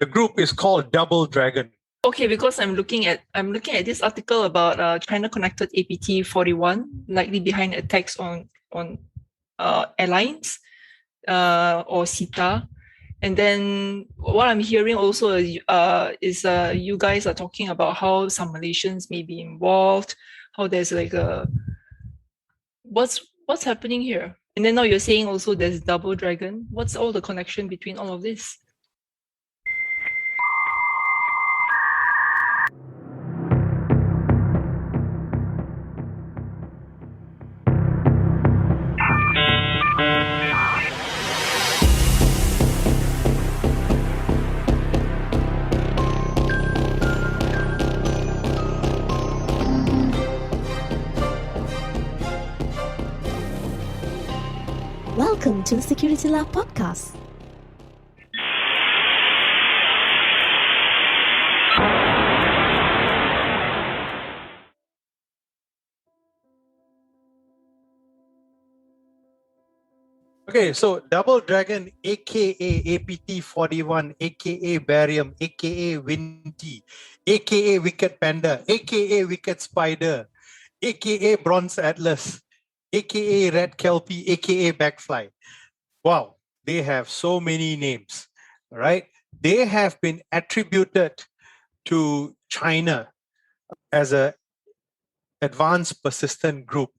The group is called Double Dragon. Okay, because I'm looking at this article about China connected APT41 likely behind attacks on airlines or CETA. And then what I'm hearing also is you guys are talking about how some Malaysians may be involved, how there's like what's happening here? And then now you're saying also there's Double Dragon. What's all the connection between all of this? Welcome to the Security Lab podcast. Okay, so Double Dragon, aka APT41, aka Barium, aka Winty, aka Wicked Panda, aka Wicked Spider, aka Bronze Atlas, aka Red Kelpie, aka Backfly. Wow, they have so many names, right? They have been attributed to China as a advanced persistent group.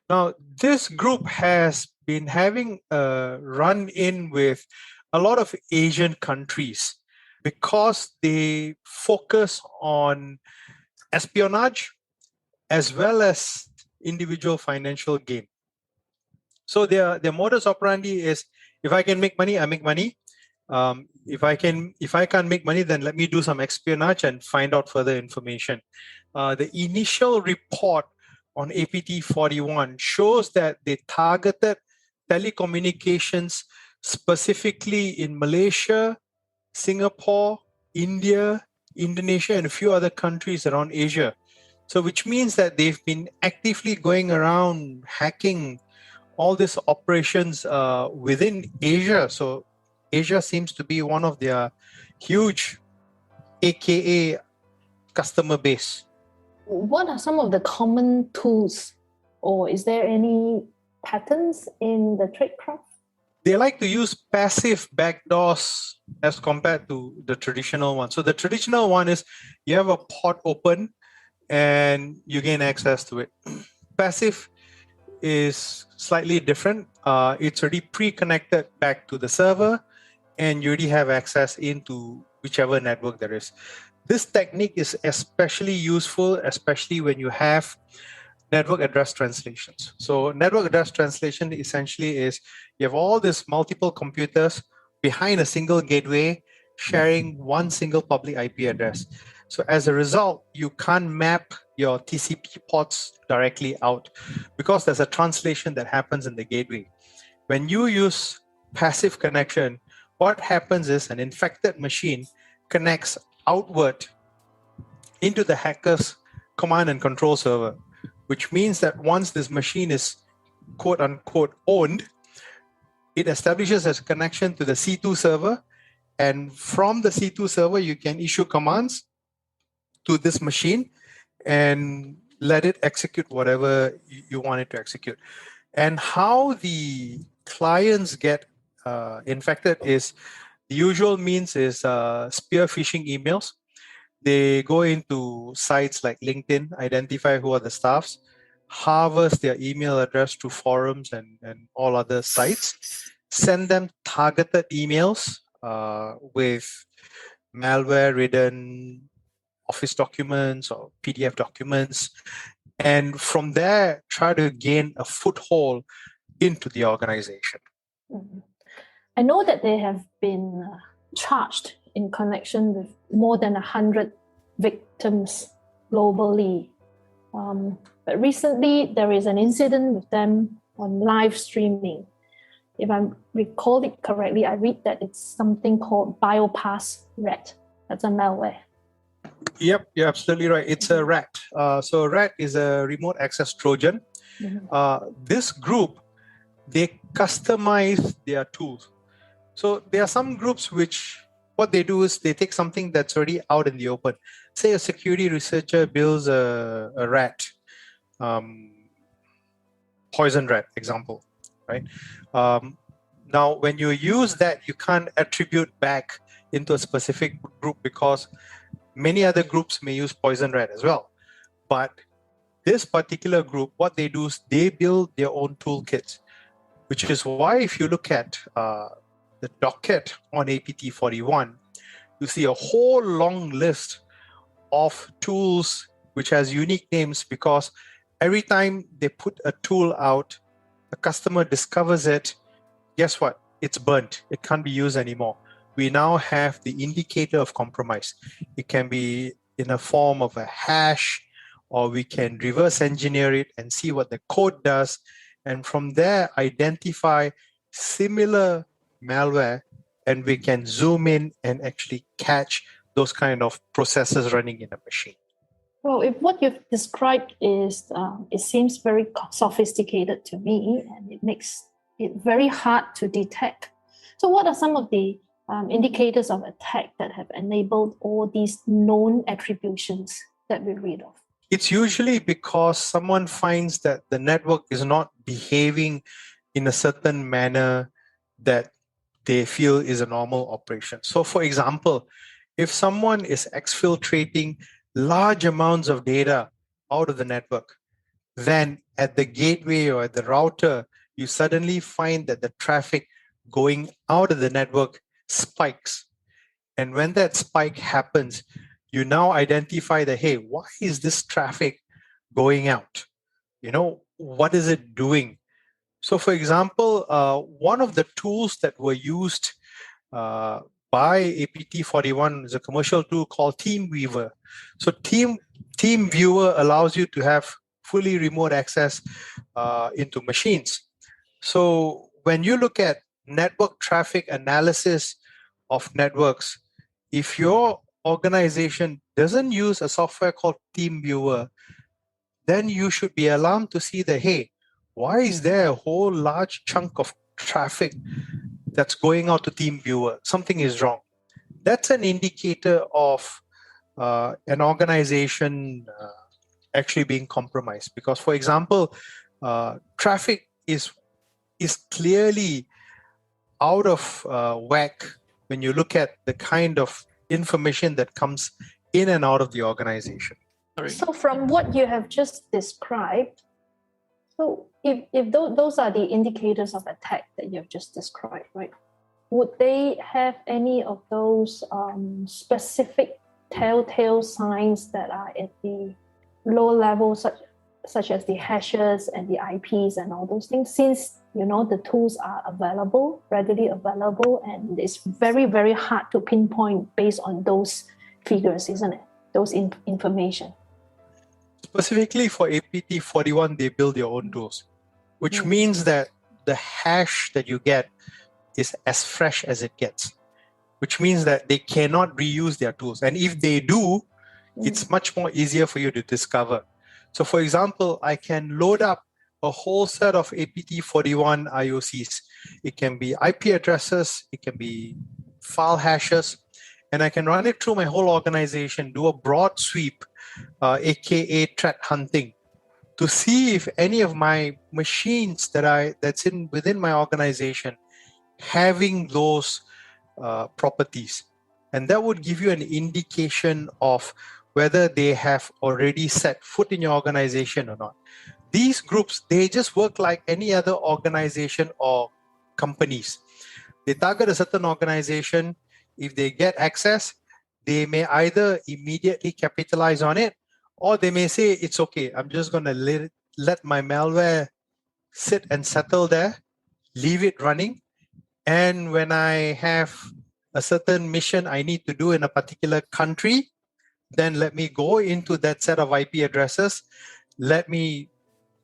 Now, this group has been having a run-in with a lot of Asian countries because they focus on espionage as well as individual financial gain. So their modus operandi is, if I can make money, I make money. If I can't make money, then let me do some espionage and find out further information. The initial report on APT41 shows that they targeted telecommunications specifically in Malaysia, Singapore, India, Indonesia, and a few other countries around Asia. So which means that they've been actively going around hacking all these operations within Asia. So Asia seems to be one of their huge AKA customer base. What are some of the common tools, or is there any patterns in the tradecraft? They like to use passive backdoors as compared to the traditional one. So the traditional one is you have a port open and you gain access to it. Passive is slightly different. It's already pre-connected back to the server and you already have access into whichever network there is. This technique is especially useful, especially when you have network address translations. So network address translation essentially is you have all these multiple computers behind a single gateway sharing one single public IP address. So as a result, you can't map your TCP ports directly out because there's a translation that happens in the gateway. When you use passive connection, what happens is an infected machine connects outward into the hacker's command and control server, which means that once this machine is quote unquote owned, it establishes a connection to the C2 server. And from the C2 server, you can issue commands to this machine and let it execute whatever you want it to execute. And how the clients get infected is the usual means is spear phishing emails. They go into sites like LinkedIn, identify who are the staffs, harvest their email address through forums and all other sites, send them targeted emails with malware-ridden Office documents or PDF documents, and from there try to gain a foothold into the organization. I know that they have been charged in connection with more than 100 victims globally. But recently, there is an incident with them on live streaming. If I recall it correctly, I read that it's something called BioPass Rat. That's a malware. Yep, you're absolutely right. It's a RAT. So RAT is a remote access Trojan. This group, they customize their tools. So there are some groups which what they do is they take something that's already out in the open. Say a security researcher builds a rat, poison rat example, right? Now, when you use that, you can't attribute back into a specific group because many other groups may use poison rat as well. But this particular group, what they do is they build their own toolkits, which is why if you look at the docket on APT41, you see a whole long list of tools which has unique names because every time they put a tool out, the customer discovers it, guess what? It's burnt. It can't be used anymore. We now have the indicator of compromise. It can be in a form of a hash, or we can reverse engineer it and see what the code does. And from there, identify similar malware, and we can zoom in and actually catch those kind of processes running in a machine. Well, if what you've described is, it seems very sophisticated to me, and it makes it very hard to detect. So what are some of the indicators of attack that have enabled all these known attributions that we read of? It's usually because someone finds that the network is not behaving in a certain manner that they feel is a normal operation. So for example, if someone is exfiltrating large amounts of data out of the network, then at the gateway or at the router, you suddenly find that the traffic going out of the network spikes. And when that spike happens, you now identify that, hey, why is this traffic going out? What is it doing? So for example, one of the tools that were used by APT41 is a commercial tool called TeamViewer. So TeamViewer allows you to have fully remote access into machines. So when you look at network traffic analysis of networks, if your organization doesn't use a software called TeamViewer, then you should be alarmed to see that, hey, why is there a whole large chunk of traffic that's going out to TeamViewer? Something is wrong. That's an indicator of an organization actually being compromised. Because, for example, traffic is clearly out of whack when you look at the kind of information that comes in and out of the organization. So from what you have just described, so if those are the indicators of attack that you have just described, right? Would they have any of those specific telltale signs that are at the low level, such as the hashes and the IPs and all those things, since the tools are available, readily available, and it's very, very hard to pinpoint based on those figures, isn't it? Those information. Specifically for APT41, they build their own tools, which means that the hash that you get is as fresh as it gets, which means that they cannot reuse their tools. And if they do, it's much more easier for you to discover. So for example, I can load up a whole set of APT41 IOCs. It can be IP addresses, it can be file hashes, and I can run it through my whole organization, do a broad sweep, aka threat hunting, to see if any of my machines that's within my organization having those properties. And that would give you an indication of whether they have already set foot in your organization or not. These groups, they just work like any other organization or companies. They target a certain organization. If they get access, they may either immediately capitalize on it, or they may say, it's okay, I'm just going to let my malware sit and settle there, leave it running. And when I have a certain mission I need to do in a particular country, then let me go into that set of IP addresses, let me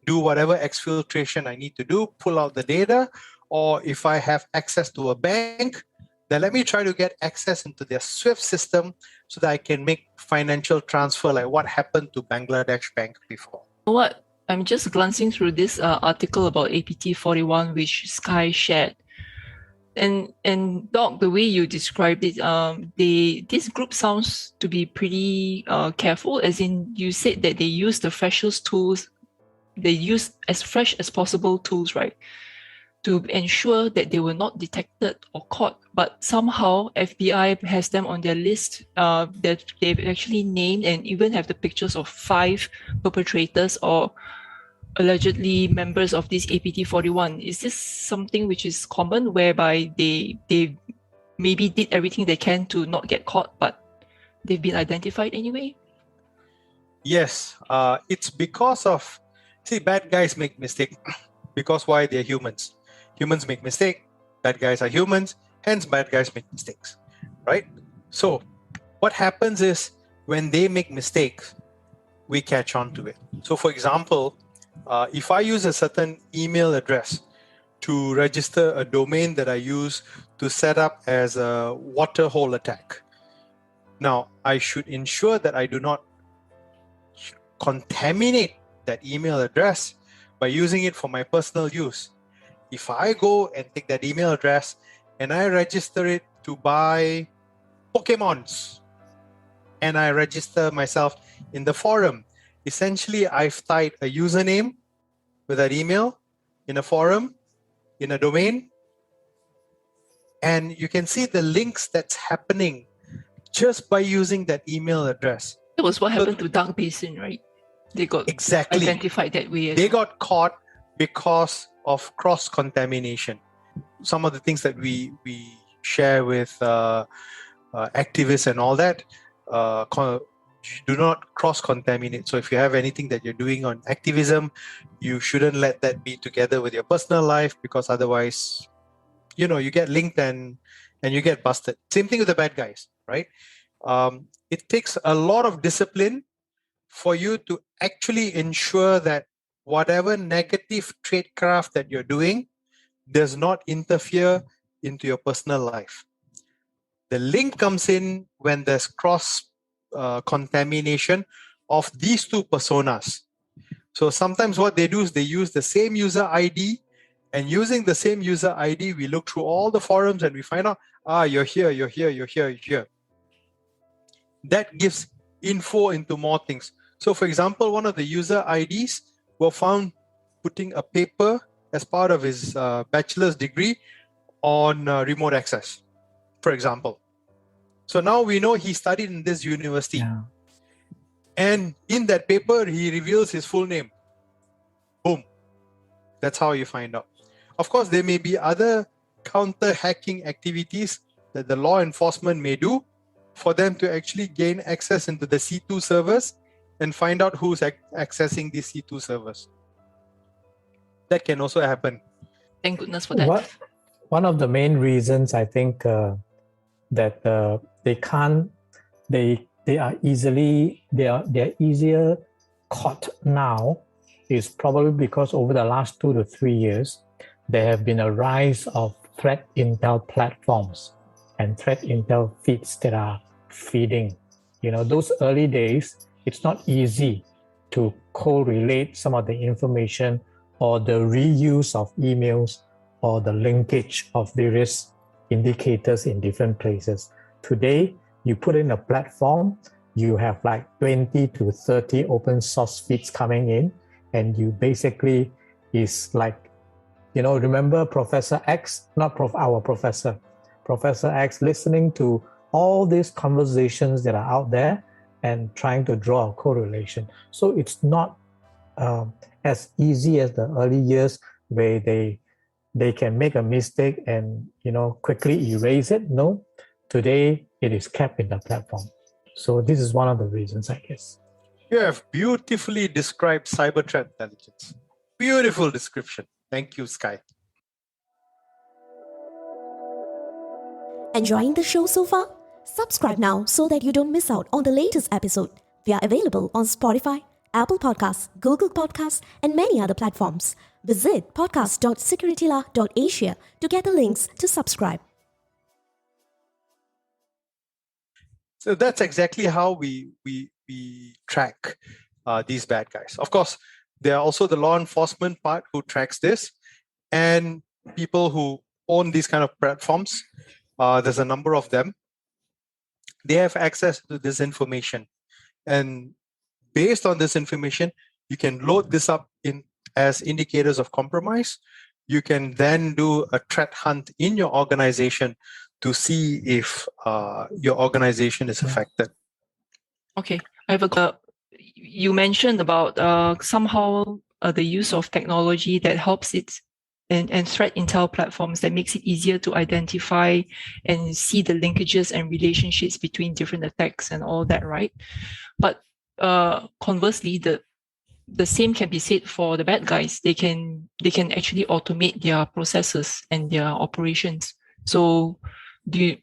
do whatever exfiltration I need to do, pull out the data, or if I have access to a bank, then let me try to get access into their SWIFT system so that I can make financial transfer like what happened to Bangladesh Bank before. What I'm just glancing through this article about APT41, which Sky shared. And Doc, the way you described it, this group sounds to be pretty careful. As in, you said that they use the freshest tools, they use as fresh as possible tools, right, to ensure that they were not detected or caught. But somehow FBI has them on their list that they've actually named and even have the pictures of 5 perpetrators or allegedly members of this APT41. Is this something which is common, whereby they maybe did everything they can to not get caught, but they've been identified anyway? Yes, it's because of, see, bad guys make mistakes because why? They're humans. Humans make mistakes. Bad guys are humans. Hence, bad guys make mistakes, right? So, what happens is when they make mistakes, we catch on to it. So, for example, if I use a certain email address to register a domain that I use to set up as a water hole attack, now I should ensure that I do not contaminate that email address by using it for my personal use. If I go and take that email address and I register it to buy Pokemons and I register myself in the forum, essentially I've tied a username with that email in a forum, in a domain, and you can see the links that's happening just by using that email address. That was what happened to Dark Basin, right? They got Exactly. identified that way. They got caught because of cross-contamination. Some of the things that we share with activists and all that, do not cross-contaminate. So if you have anything that you're doing on activism, you shouldn't let that be together with your personal life, because otherwise, you get linked and you get busted. Same thing with the bad guys, right? It takes a lot of discipline for you to actually ensure that whatever negative tradecraft that you're doing does not interfere into your personal life. The link comes in when there's cross contamination of these two personas. So sometimes what they do is they use the same user ID, and using the same user ID, we look through all the forums and we find out, you're here, you're here, you're here, you're here. That gives info into more things. So for example, one of the user IDs were found putting a paper as part of his bachelor's degree on remote access, for example. So now we know he studied in this university. Yeah. And in that paper, he reveals his full name. Boom. That's how you find out. Of course, there may be other counter-hacking activities that the law enforcement may do for them to actually gain access into the C2 servers and find out who's accessing these C2 servers. That can also happen. Thank goodness for that. One of the main reasons I think that they are easier caught now is probably because over the last 2 to 3 years, there have been a rise of threat intel platforms and threat intel feeds that are feeding. Those early days, it's not easy to correlate some of the information or the reuse of emails or the linkage of various indicators in different places. Today, you put in a platform, you have like 20 to 30 open source feeds coming in, and you basically is like, remember Professor X, not our professor, Professor X listening to all these conversations that are out there and trying to draw a correlation. So it's not as easy as the early years where they can make a mistake and quickly erase it. No, today it is kept in the platform. So this is one of the reasons, I guess. You have beautifully described cyber threat intelligence. Beautiful description. Thank you, Sky. Enjoying the show so far? Subscribe now so that you don't miss out on the latest episode. We are available on Spotify, Apple Podcasts, Google Podcasts, and many other platforms. Visit podcast.securityla.asia to get the links to subscribe. So that's exactly how we track these bad guys. Of course, there are also the law enforcement part who tracks this, and people who own these kind of platforms. There's a number of them. They have access to this information, and based on this information, you can load this up in as indicators of compromise. You can then do a threat hunt in your organization to see if your organization is affected. Okay, I have a. You mentioned about somehow the use of technology that helps it and threat intel platforms that makes it easier to identify and see the linkages and relationships between different attacks and all that, right? But conversely, the same can be said for the bad guys. They can actually automate their processes and their operations. So do you,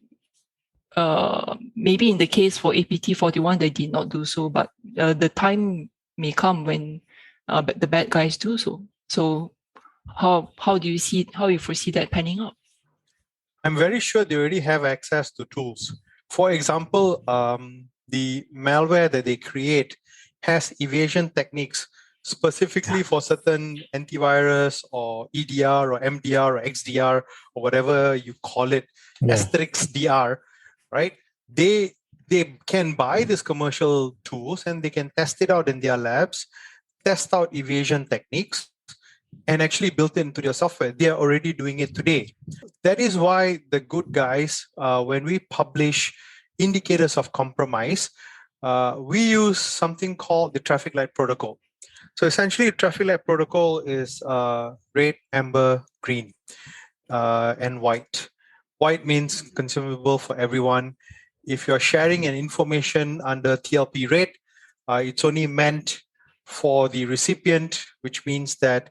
maybe in the case for APT41, they did not do so, but the time may come when the bad guys do so. So how do you see, how you foresee that panning out? I'm very sure they already have access to tools. For example, the malware that they create has evasion techniques specifically for certain antivirus or EDR or MDR or XDR or whatever you call it, asterisk DR, right? They can buy these commercial tools and they can test it out in their labs, test out evasion techniques, and actually built it into their software. They are already doing it today. That is why the good guys, when we publish indicators of compromise, we use something called the traffic light protocol. So essentially, traffic light protocol is red, amber, green, and white. White means consumable for everyone. If you're sharing an information under TLP red, it's only meant for the recipient, which means that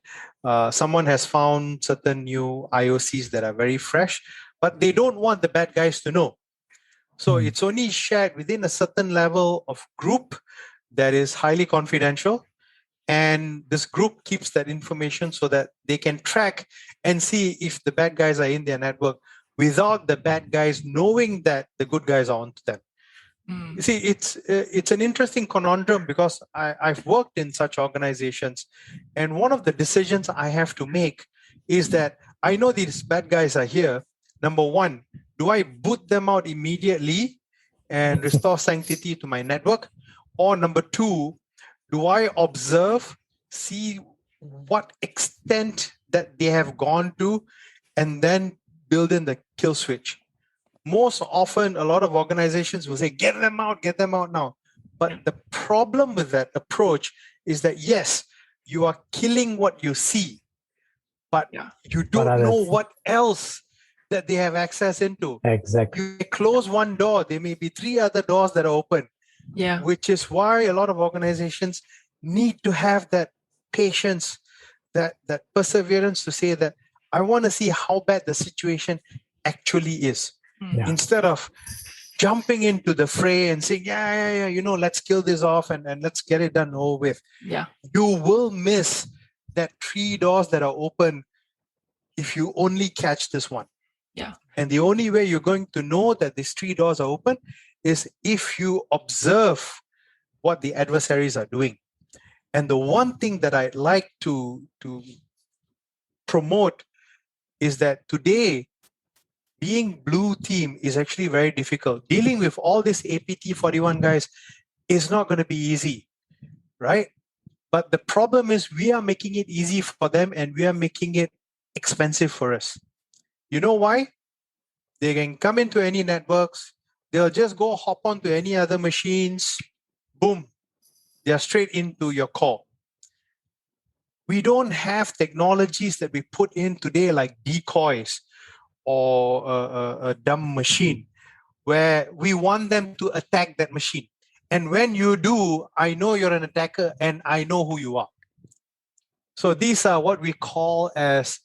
someone has found certain new IOCs that are very fresh, but they don't want the bad guys to know. So it's only shared within a certain level of group that is highly confidential. And this group keeps that information so that they can track and see if the bad guys are in their network without the bad guys knowing that the good guys are onto them. You see, it's an interesting conundrum because I've worked in such organizations, and one of the decisions I have to make is that I know these bad guys are here. Number one, do I boot them out immediately and restore sanctity to my network? Or number two, do I observe, see what extent that they have gone to, and then build in the kill switch? Most often, a lot of organizations will say, get them out now. But the problem with that approach is that, yes, you are killing what you see, but you don't know what else that they have access into. Exactly. You close one door, there may be 3 other doors that are open. Yeah. Which is why a lot of organizations need to have that patience, that perseverance to say that I want to see how bad the situation actually is. Instead of jumping into the fray and saying, yeah, let's kill this off and let's get it done over with. Yeah. You will miss that 3 doors that are open if you only catch this one. Yeah. And the only way you're going to know that these 3 doors are open is if you observe what the adversaries are doing. And the one thing that I'd like to promote is that today, being blue team is actually very difficult. Dealing with all these APT41 guys is not going to be easy, right? But the problem is we are making it easy for them and we are making it expensive for us. You know why? They can come into any networks. They'll just go hop onto any other machines. Boom. They're straight into your core. We don't have technologies that we put in today like decoys or a dumb machine where we want them to attack that machine. And when you do, I know you're an attacker and I know who you are. So these are what we call as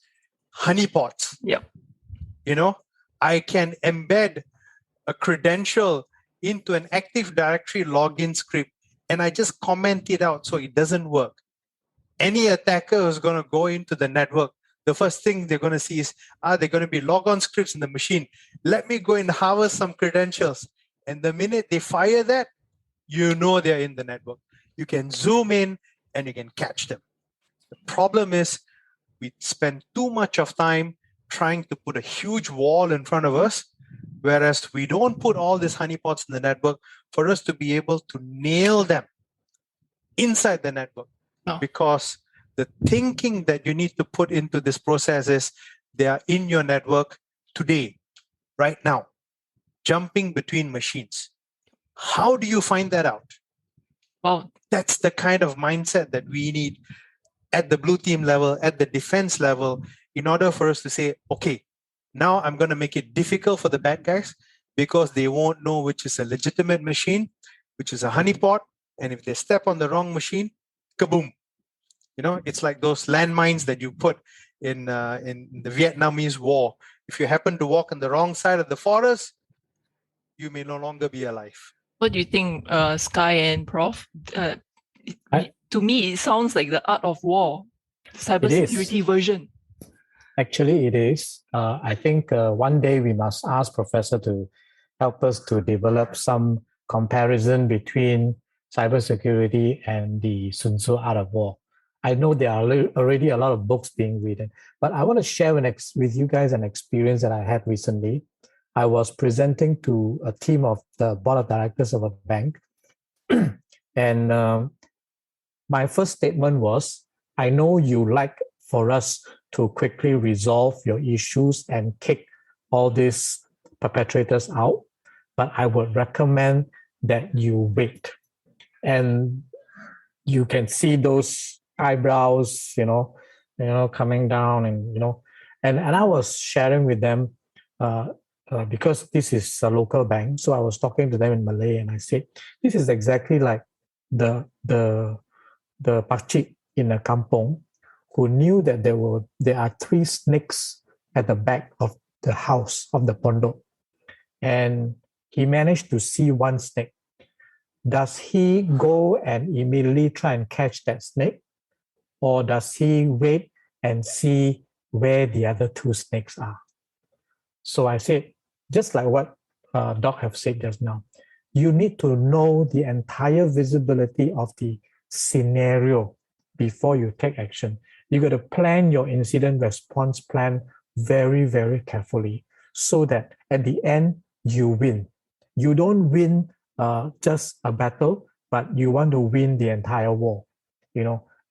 honeypots. Yep. I can embed a credential into an Active Directory login script and I just comment it out so it doesn't work. Any attacker who's going to go into the network, the first thing they're going to see is, they're going to be logon scripts in the machine. Let me go and harvest some credentials. And the minute they fire that, you know they're in the network. You can zoom in and you can catch them. The problem is we spend too much of time trying to put a huge wall in front of us, whereas we don't put all these honeypots in the network for us to be able to nail them inside the network. No. Because the thinking that you need to put into this process is they are in your network today, right now, jumping between machines. How do you find that out? Well, That's the kind of mindset that we need at the blue team level, at the defense level, in order for us to say, okay, now I'm going to make it difficult for the bad guys because they won't know which is a legitimate machine, which is a honeypot. And if they step on the wrong machine, kaboom. It's like those landmines that you put in the Vietnamese War. If you happen to walk on the wrong side of the forest, you may no longer be alive. what do you think, Sky and Prof? To me, it sounds like the art of war, cybersecurity version. Actually, it is. I think one day we must ask Professor to help us to develop some comparison between cybersecurity and the Sun Tzu Art of War. I know there are already a lot of books being written, but I want to share with you guys an experience that I had recently. I was presenting to a team of the board of directors of a bank, and my first statement was, I know you like for us to quickly resolve your issues and kick all these perpetrators out, but I would recommend that you wait. And you can see those eyebrows, coming down, and I was sharing with them because this is a local bank. So I was talking to them in Malay, and I said, this is exactly like the pakcik in a kampong who knew that there are 3 snakes at the back of the house of the pondok, and he managed to see one snake. Does he go and immediately try and catch that snake, or does he wait and see where the other 2 snakes are? So I said, just like what Doc have said just now, you need to know the entire visibility of the scenario before you take action. You got to plan your incident response plan very, very carefully so that at the end you win. You don't win just a battle, but you want to win the entire war,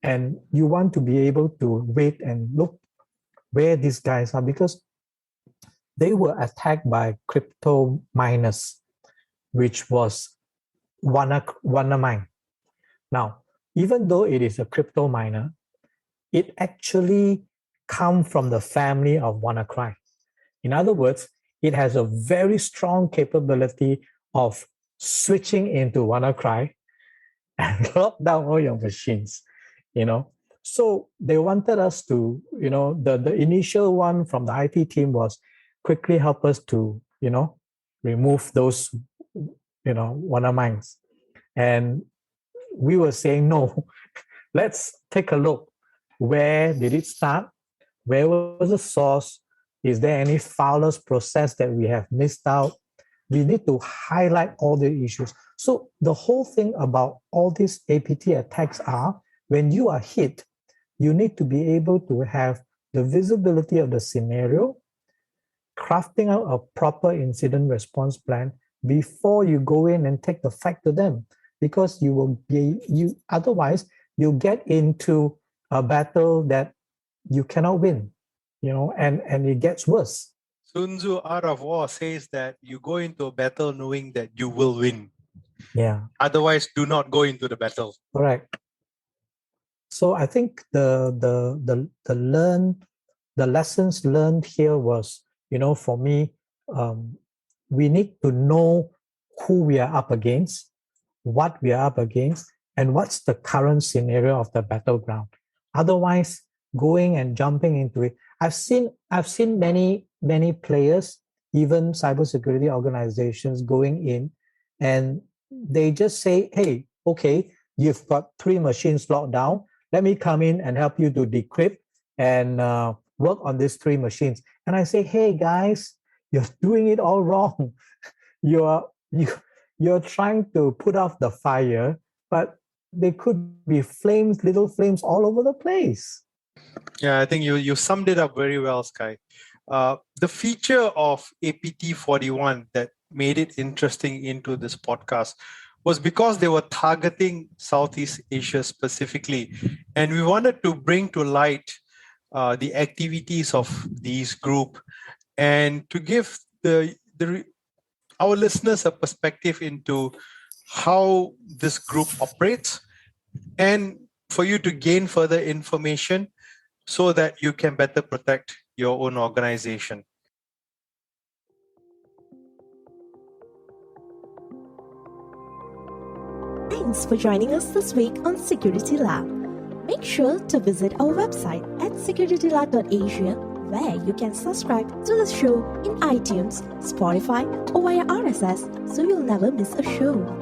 and you want to be able to wait and look where these guys are, because they were attacked by crypto miners, which was WannaMine. Now, even though it is a crypto miner, it actually comes from the family of WannaCry. In other words, it has a very strong capability of switching into WannaCry and lock down all your machines, So they wanted us to, the initial one from the IT team was quickly help us to, remove those, WannaMines. And we were saying, no, let's take a look. Where did it start? Where was the source? Is there any flawless process that we have missed out? We need to highlight all the issues. So the whole thing about all these APT attacks are, when you are hit, you need to be able to have the visibility of the scenario, crafting out a proper incident response plan before you go in and take the fight to them. Because otherwise you'll get into a battle that you cannot win, and it gets worse. Sun Tzu Art of War says that you go into a battle knowing that you will win. Yeah. Otherwise, do not go into the battle. Correct. So I think the lessons learned here was, for me, we need to know who we are up against, what we are up against, and what's the current scenario of the battleground. Otherwise, going and jumping into it. I've seen many players, even cybersecurity organizations, going in, and they just say, hey, okay, you've got 3 machines locked down. Let me come in and help you to decrypt and work on these 3 machines. And I say, hey guys, you're doing it all wrong. You're trying to put off the fire, but there could be little flames all over the place. Yeah, I think you summed it up very well, Sky. The feature of APT41 that made it interesting into this podcast was because they were targeting Southeast Asia specifically. And we wanted to bring to light the activities of these group and to give our listeners a perspective into how this group operates and for you to gain further information so that you can better protect your own organization. Thanks for joining us this week on Security Lab. Make sure to visit our website at securitylab.asia, where you can subscribe to the show in iTunes, Spotify, or via RSS so you'll never miss a show.